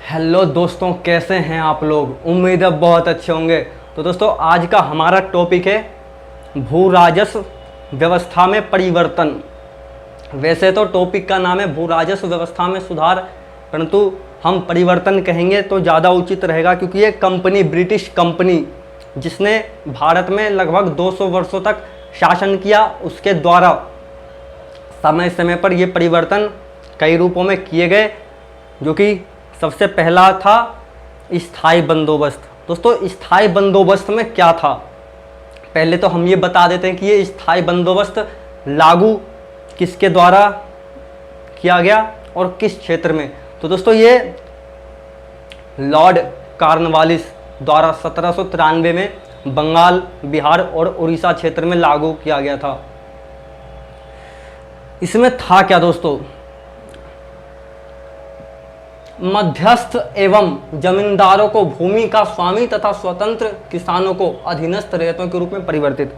Hello दोस्तों, कैसे हैं आप लोग। उम्मीद है बहुत अच्छे होंगे। तो दोस्तों, आज का हमारा टॉपिक है भू राजस्व व्यवस्था में परिवर्तन। वैसे तो टॉपिक का नाम है भू राजस्व व्यवस्था में सुधार, परंतु हम परिवर्तन कहेंगे तो ज़्यादा उचित रहेगा, क्योंकि ये कंपनी, ब्रिटिश कंपनी जिसने भारत में लगभग 200 वर्षों तक शासन किया, उसके द्वारा समय समय पर ये परिवर्तन कई रूपों में किए गए, जो कि सबसे पहला था स्थायी बंदोबस्त। दोस्तों, स्थायी बंदोबस्त में क्या था, पहले तो हम ये बता देते हैं कि ये स्थायी बंदोबस्त लागू किसके द्वारा किया गया और किस क्षेत्र में। तो दोस्तों, ये लॉर्ड कॉर्नवालिस द्वारा 1793 में बंगाल, बिहार और उड़ीसा क्षेत्र में लागू किया गया था। इसमें था क्या दोस्तों, मध्यस्थ एवं जमींदारों को भूमि का स्वामी तथा स्वतंत्र किसानों को अधीनस्थ रैयतों के रूप में परिवर्तित।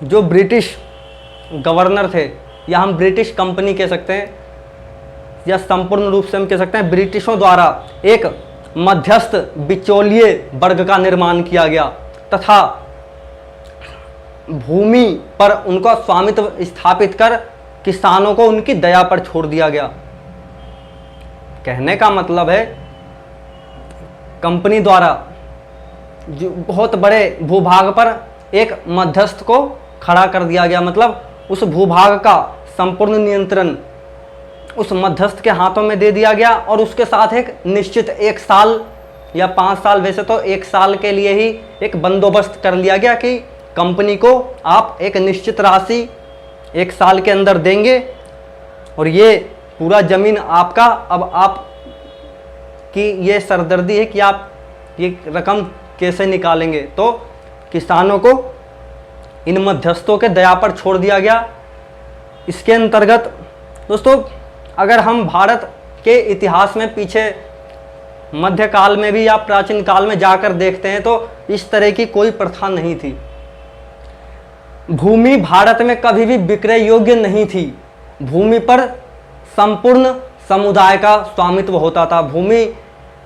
जो ब्रिटिश गवर्नर थे, या हम ब्रिटिश कंपनी कह सकते हैं, या संपूर्ण रूप से हम कह सकते हैं ब्रिटिशों द्वारा एक मध्यस्थ बिचौलिए वर्ग का निर्माण किया गया तथा भूमि पर उनका स्वामित्व स्थापित कर किसानों को उनकी दया पर छोड़ दिया गया। कहने का मतलब है, कंपनी द्वारा जो बहुत बड़े भूभाग पर एक मध्यस्थ को खड़ा कर दिया गया, मतलब उस भूभाग का संपूर्ण नियंत्रण उस मध्यस्थ के हाथों में दे दिया गया, और उसके साथ एक निश्चित 1 साल या 5 साल, वैसे तो 1 साल के लिए ही एक बंदोबस्त कर लिया गया कि कंपनी को आप एक निश्चित राशि 1 साल के अंदर देंगे और ये पूरा ज़मीन आपका। अब आप की ये सरदर्दी है कि आप ये रकम कैसे निकालेंगे, तो किसानों को इन मध्यस्थों के दया पर छोड़ दिया गया। इसके अंतर्गत दोस्तों, अगर हम भारत के इतिहास में पीछे मध्यकाल में भी या प्राचीन काल में जाकर देखते हैं, तो इस तरह की कोई प्रथा नहीं थी। भूमि भारत में कभी भी विक्रय योग्य नहीं थी। भूमि पर संपूर्ण समुदाय का स्वामित्व होता था। भूमि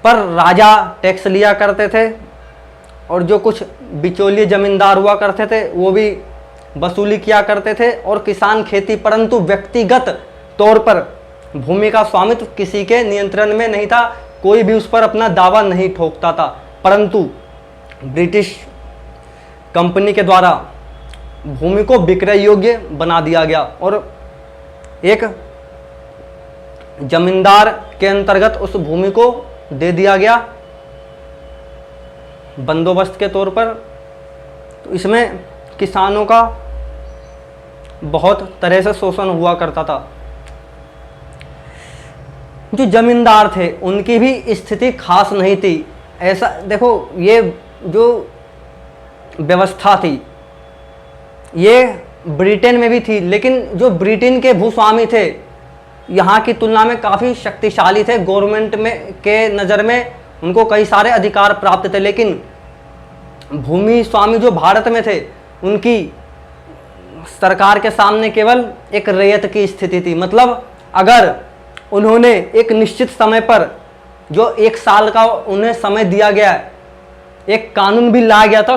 पर राजा टैक्स लिया करते थे, और जो कुछ बिचौलिए जमींदार हुआ करते थे वो भी वसूली किया करते थे, और किसान खेती, परंतु व्यक्तिगत तौर पर भूमि का स्वामित्व किसी के नियंत्रण में नहीं था। कोई भी उस पर अपना दावा नहीं ठोकता था। परंतु ब्रिटिश कंपनी के द्वारा भूमि को विक्रय योग्य बना दिया गया, और एक जमींदार के अंतर्गत उस भूमि को दे दिया गया बंदोबस्त के तौर पर। तो इसमें किसानों का बहुत तरह से शोषण हुआ करता था। जो जमींदार थे उनकी भी स्थिति खास नहीं थी। ऐसा देखो, ये जो व्यवस्था थी ये ब्रिटेन में भी थी, लेकिन जो ब्रिटेन के भूस्वामी थे यहाँ की तुलना में काफ़ी शक्तिशाली थे। गवर्नमेंट में के नज़र में उनको कई सारे अधिकार प्राप्त थे, लेकिन भूमि स्वामी जो भारत में थे उनकी सरकार के सामने केवल एक रैयत की स्थिति थी। मतलब अगर उन्होंने एक निश्चित समय पर, जो 1 साल का उन्हें समय दिया गया है, एक कानून भी लाया गया था,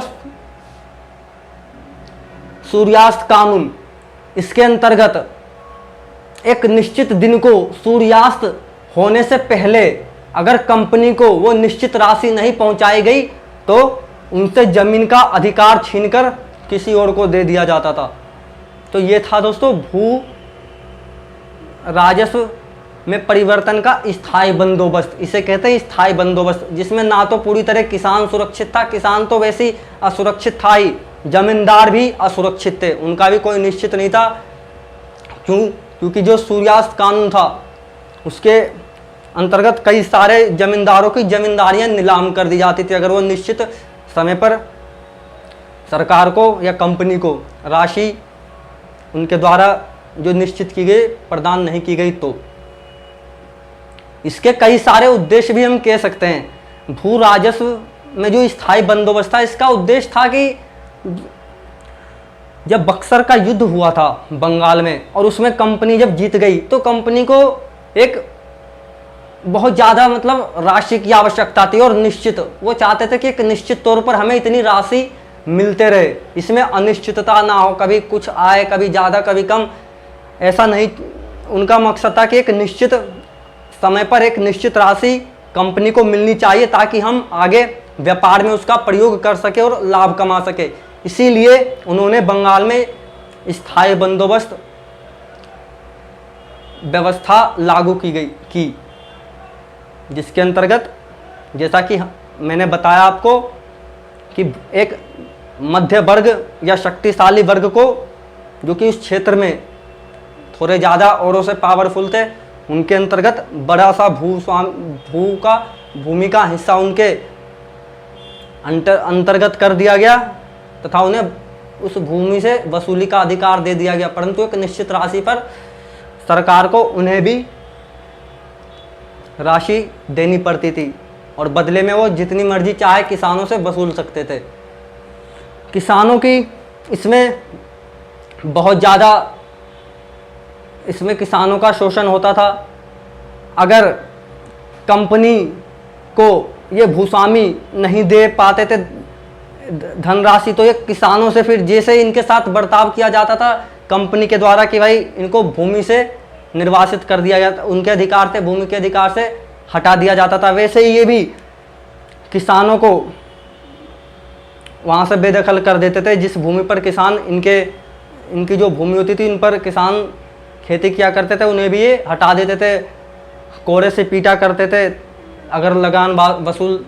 सूर्यास्त कानून। इसके अंतर्गत एक निश्चित दिन को सूर्यास्त होने से पहले अगर कंपनी को वो निश्चित राशि नहीं पहुंचाई गई तो उनसे जमीन का अधिकार छीनकर किसी और को दे दिया जाता था। तो ये था दोस्तों भू राजस्व में परिवर्तन का स्थायी बंदोबस्त। इसे कहते हैं स्थायी बंदोबस्त, जिसमें ना तो पूरी तरह किसान सुरक्षित था, किसान तो वैसे ही असुरक्षित था ही, जमींदार भी असुरक्षित थे, उनका भी कोई निश्चित नहीं था। क्योंकि जो सूर्यास्त कानून था उसके अंतर्गत कई सारे जमींदारों की जमींदारियां नीलाम कर दी जाती थी, अगर वो निश्चित समय पर सरकार को या कंपनी को राशि उनके द्वारा जो निश्चित की गई प्रदान नहीं की गई। तो इसके कई सारे उद्देश्य भी हम कह सकते हैं। भू राजस्व में जो स्थायी बंदोबस्त था, इसका उद्देश्य था कि जब बक्सर का युद्ध हुआ था बंगाल में और उसमें कंपनी जब जीत गई तो कंपनी को एक बहुत ज़्यादा मतलब राशि की आवश्यकता थी, और निश्चित वो चाहते थे कि एक निश्चित तौर पर हमें इतनी राशि मिलते रहे, इसमें अनिश्चितता ना हो, कभी कुछ आए कभी ज़्यादा कभी कम, ऐसा नहीं। उनका मकसद था कि एक निश्चित समय पर एक निश्चित राशि कंपनी को मिलनी चाहिए, ताकि हम आगे व्यापार में उसका प्रयोग कर सके और लाभ कमा सके। इसीलिए उन्होंने बंगाल में स्थायी बंदोबस्त व्यवस्था लागू की, जिसके अंतर्गत जैसा कि मैंने बताया आपको कि एक मध्य वर्ग या शक्तिशाली वर्ग को, जो कि उस क्षेत्र में थोड़े ज़्यादा औरों से पावरफुल थे, उनके अंतर्गत बड़ा सा भूमि का हिस्सा उनके अंतर्गत कर दिया गया, तथा उन्हें उस भूमि से वसूली का अधिकार दे दिया गया। परंतु एक निश्चित राशि पर सरकार को उन्हें भी राशि देनी पड़ती थी, और बदले में वो जितनी मर्जी चाहे किसानों से वसूल सकते थे। किसानों की इसमें बहुत ज़्यादा, इसमें किसानों का शोषण होता था। अगर कंपनी को ये भूस्वामी नहीं दे पाते थे धनराशि, तो ये किसानों से फिर जैसे इनके साथ बर्ताव किया जाता था कंपनी के द्वारा कि भाई इनको भूमि से निर्वासित कर दिया जाता, उनके अधिकार थे भूमि के अधिकार से हटा दिया जाता था, वैसे ही ये भी किसानों को वहाँ से बेदखल कर देते थे। जिस भूमि पर किसान इनकी जो भूमि होती थी, इन पर किसान खेती किया करते थे, उन्हें भी ये हटा देते थे, कोड़े से पीटा करते थे। अगर लगान वसूल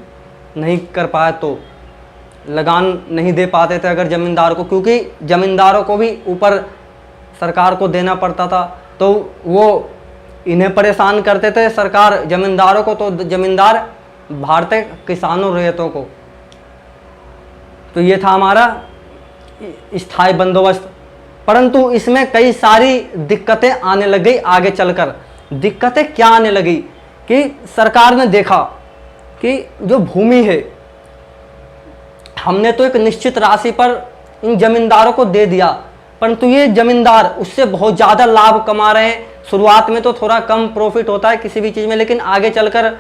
नहीं कर पाए तो लगान नहीं दे पाते थे अगर ज़मींदार को, क्योंकि ज़मींदारों को भी ऊपर सरकार को देना पड़ता था, तो वो इन्हें परेशान करते थे सरकार ज़मींदारों को, तो ज़मींदार भारतीय किसानों रैयतों को। तो ये था हमारा स्थायी बंदोबस्त। परंतु इसमें कई सारी दिक्कतें आने लग गई आगे चलकर। दिक्कतें क्या आने लगी कि सरकार ने देखा कि जो भूमि है, हमने तो एक निश्चित राशि पर इन जमींदारों को दे दिया, परंतु ये जमींदार उससे बहुत ज़्यादा लाभ कमा रहे हैं। शुरुआत में तो थोड़ा कम प्रॉफिट होता है किसी भी चीज़ में, लेकिन आगे चलकर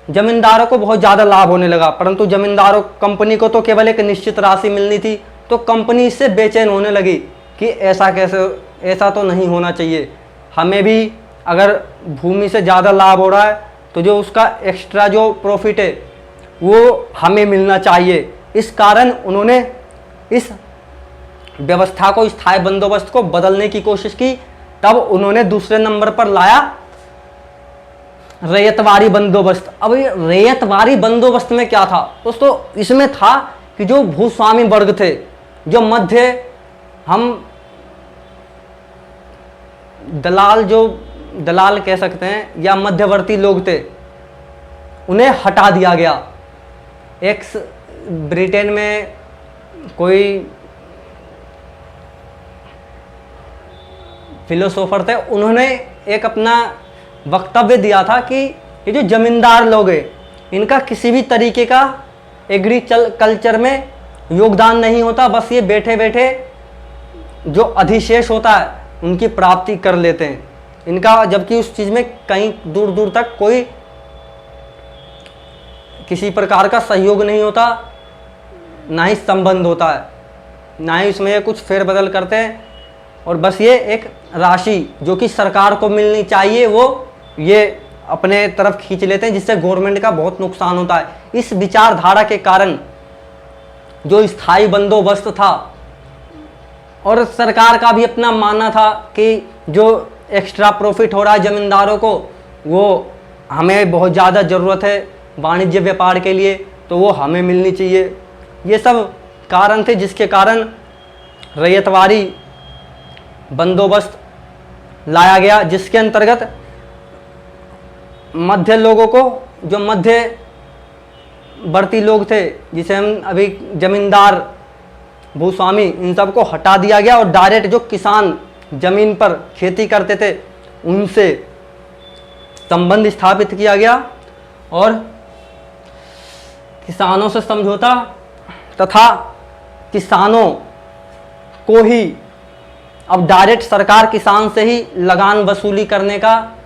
जमींदारों को बहुत ज़्यादा लाभ होने लगा। परंतु जमींदारों कंपनी को तो केवल एक निश्चित राशि मिलनी थी, तो कंपनी इससे बेचैन होने लगी कि ऐसा कैसे, ऐसा तो नहीं होना चाहिए, हमें भी अगर भूमि से ज़्यादा लाभ हो रहा है तो जो उसका एक्स्ट्रा जो प्रॉफिट है वो हमें मिलना चाहिए। इस कारण उन्होंने इस व्यवस्था को, स्थायी बंदोबस्त को बदलने की कोशिश की। तब उन्होंने दूसरे नंबर पर लाया रैयतवारी बंदोबस्त। अब ये रैयतवारी बंदोबस्त में क्या था दोस्तों? इसमें था कि जो भूस्वामी वर्ग थे, जो मध्य, हम दलाल कह सकते हैं या मध्यवर्ती लोग थे, उन्हें हटा दिया गया। ब्रिटेन में कोई फिलोसोफर थे, उन्होंने एक अपना वक्तव्य दिया था कि ये जो जमींदार लोग हैं, इनका किसी भी तरीके का एग्रीकल्चर में योगदान नहीं होता, बस ये बैठे बैठे जो अधिशेष होता है उनकी प्राप्ति कर लेते हैं इनका, जबकि उस चीज़ में कहीं दूर दूर तक कोई किसी प्रकार का सहयोग नहीं होता, ना ही संबंध होता है, ना ही इसमें ये कुछ फेरबदल करते हैं, और बस ये एक राशि जो कि सरकार को मिलनी चाहिए वो ये अपने तरफ खींच लेते हैं, जिससे गवर्नमेंट का बहुत नुकसान होता है। इस विचारधारा के कारण जो स्थायी बंदोबस्त था, और सरकार का भी अपना मानना था कि जो एक्स्ट्रा प्रॉफिट हो रहा है जमींदारों को, वो हमें बहुत ज़्यादा ज़रूरत है वाणिज्य व्यापार के लिए, तो वो हमें मिलनी चाहिए। ये सब कारण थे जिसके कारण रैयतवारी बंदोबस्त लाया गया, जिसके अंतर्गत मध्य लोगों को, जो मध्यवर्ती लोग थे, जिसे हम अभी जमींदार, भूस्वामी, इन सब को हटा दिया गया, और डायरेक्ट जो किसान जमीन पर खेती करते थे उनसे संबंध स्थापित किया गया, और किसानों से समझौता तथा किसानों को ही अब डायरेक्ट सरकार किसान से ही लगान वसूली करने का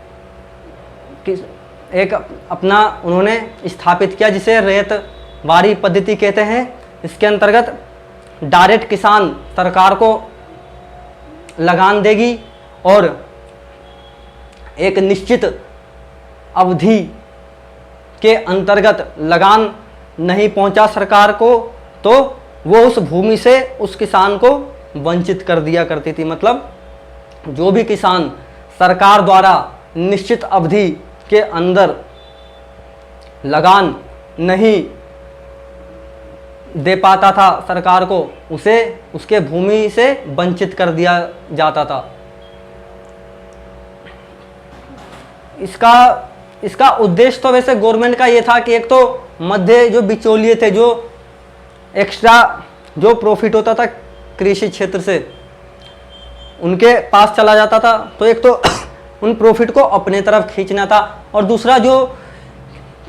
एक अपना उन्होंने स्थापित किया जिसे रैयतवारी पद्धति कहते हैं। इसके अंतर्गत डायरेक्ट किसान सरकार को लगान देगी और एक निश्चित अवधि के अंतर्गत लगान नहीं पहुंचा सरकार को तो वो उस भूमि से उस किसान को वंचित कर दिया करती थी। मतलब जो भी किसान सरकार द्वारा निश्चित अवधि के अंदर लगान नहीं दे पाता था सरकार को, उसे उसके भूमि से वंचित कर दिया जाता था। इसका उद्देश्य तो वैसे गवर्नमेंट का ये था कि एक तो मध्य जो बिचौलिए थे, जो एक्स्ट्रा जो प्रॉफिट होता था कृषि क्षेत्र से उनके पास चला जाता था, तो एक तो उन प्रॉफिट को अपने तरफ खींचना था, और दूसरा जो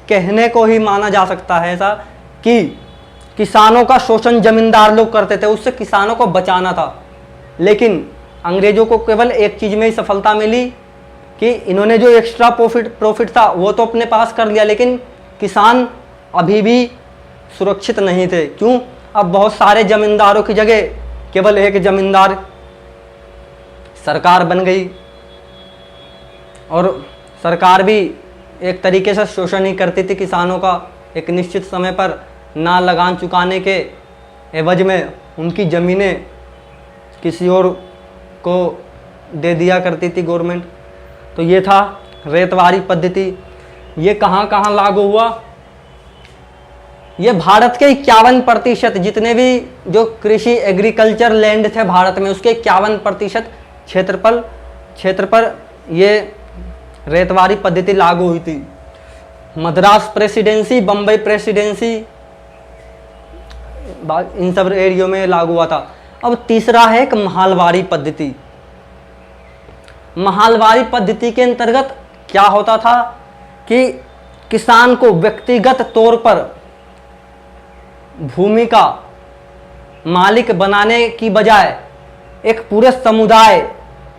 कहने को ही माना जा सकता है ऐसा कि किसानों का शोषण जमींदार लोग करते थे, उससे किसानों को बचाना था। लेकिन अंग्रेजों को केवल एक चीज़ में ही सफलता मिली कि इन्होंने जो एक्स्ट्रा प्रॉफिट था वो तो अपने पास कर लिया, लेकिन किसान अभी भी सुरक्षित नहीं थे। क्यों? अब बहुत सारे जमींदारों की जगह केवल एक जमींदार सरकार बन गई, और सरकार भी एक तरीके से शोषण ही करती थी किसानों का। एक निश्चित समय पर ना लगान चुकाने के एवज में उनकी ज़मीनें किसी और को दे दिया करती थी गवर्नमेंट। तो ये था रैयतवारी पद्धति। ये कहाँ कहाँ लागू हुआ? ये भारत के 51% जितने भी जो कृषि एग्रीकल्चर लैंड थे भारत में, उसके 51% क्षेत्र पर ये रैयतवारी पद्धति लागू हुई थी। मद्रास प्रेसिडेंसी, बम्बई प्रेसिडेंसी, इन सब एरियो में लागू हुआ था। अब तीसरा है एक महालवारी पद्धति। महालवारी पद्धति के अंतर्गत क्या होता था कि किसान को व्यक्तिगत तौर पर भूमि का मालिक बनाने की बजाय एक पूरे समुदाय,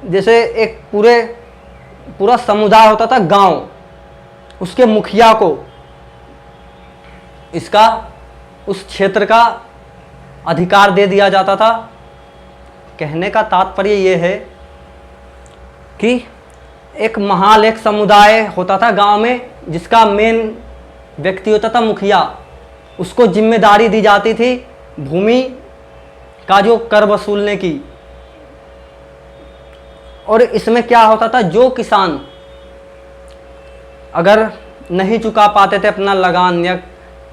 जैसे एक पूरा समुदाय होता था गांव, उसके मुखिया को इसका उस क्षेत्र का अधिकार दे दिया जाता था। कहने का तात्पर्य ये है कि एक समुदाय होता था गांव में, जिसका मेन व्यक्ति होता था मुखिया। उसको जिम्मेदारी दी जाती थी भूमि का जो कर वसूलने की। और इसमें क्या होता था, जो किसान अगर नहीं चुका पाते थे अपना लगान, या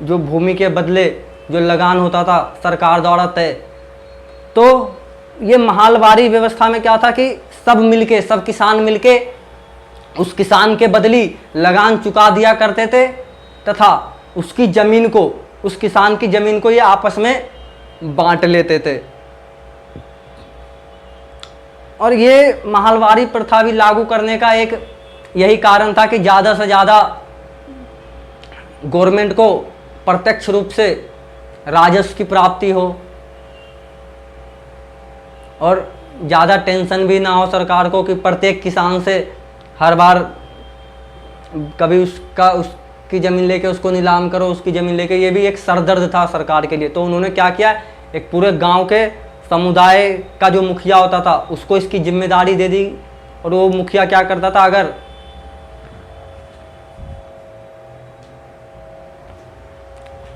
जो भूमि के बदले जो लगान होता था सरकार द्वारा तय, तो ये महालवारी व्यवस्था में क्या था कि सब किसान मिलके उस किसान के बदली लगान चुका दिया करते थे, तथा उसकी ज़मीन को, उस किसान की ज़मीन को ये आपस में बांट लेते थे। और ये महालवारी प्रथा भी लागू करने का एक यही कारण था कि ज़्यादा से ज़्यादा गवर्नमेंट को प्रत्यक्ष रूप से राजस्व की प्राप्ति हो, और ज़्यादा टेंशन भी ना हो सरकार को कि प्रत्येक किसान से हर बार कभी उसकी ज़मीन लेके उसको नीलाम करो, उसकी ज़मीन लेके। ये भी एक सरदर्द था सरकार के लिए। तो उन्होंने क्या किया, एक पूरे गांव के समुदाय का जो मुखिया होता था उसको इसकी जिम्मेदारी दे दी। और वो मुखिया क्या करता था, अगर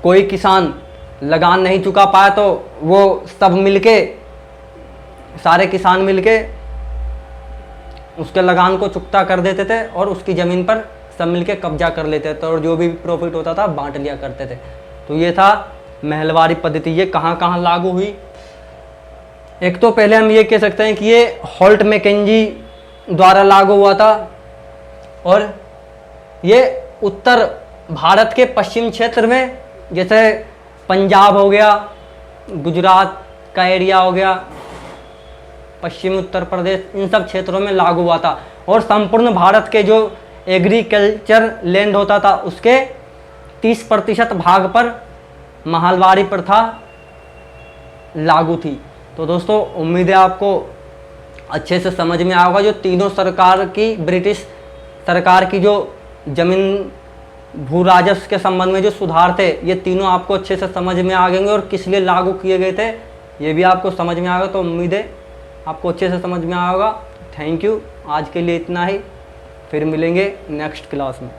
कोई किसान लगान नहीं चुका पाया तो वो सब मिलके, सारे किसान मिलके उसके लगान को चुकता कर देते थे और उसकी ज़मीन पर सब मिलके कब्जा कर लेते थे, और जो भी प्रॉफिट होता था बांट लिया करते थे। तो ये था महलवारी पद्धति। ये कहाँ कहाँ लागू हुई? एक तो पहले हम ये कह सकते हैं कि ये होल्ट मैकेंजी द्वारा लागू हुआ था, और ये उत्तर भारत के पश्चिम क्षेत्र में, जैसे पंजाब हो गया, गुजरात का एरिया हो गया, पश्चिमी उत्तर प्रदेश, इन सब क्षेत्रों में लागू हुआ था। और संपूर्ण भारत के जो एग्रीकल्चर लैंड होता था उसके 30% भाग पर महालवारी प्रथा लागू थी। तो दोस्तों, उम्मीद है आपको अच्छे से समझ में आएगा। जो तीनों सरकार की, ब्रिटिश सरकार की जो जमीन भू राजस्व के संबंध में जो सुधार थे, ये तीनों आपको अच्छे से समझ में आ गएंगे और किस लिए लागू किए गए थे ये भी आपको समझ में आएगा। तो उम्मीद है आपको अच्छे से समझ में आएगा। थैंक यू, आज के लिए इतना ही, फिर मिलेंगे नेक्स्ट क्लास में।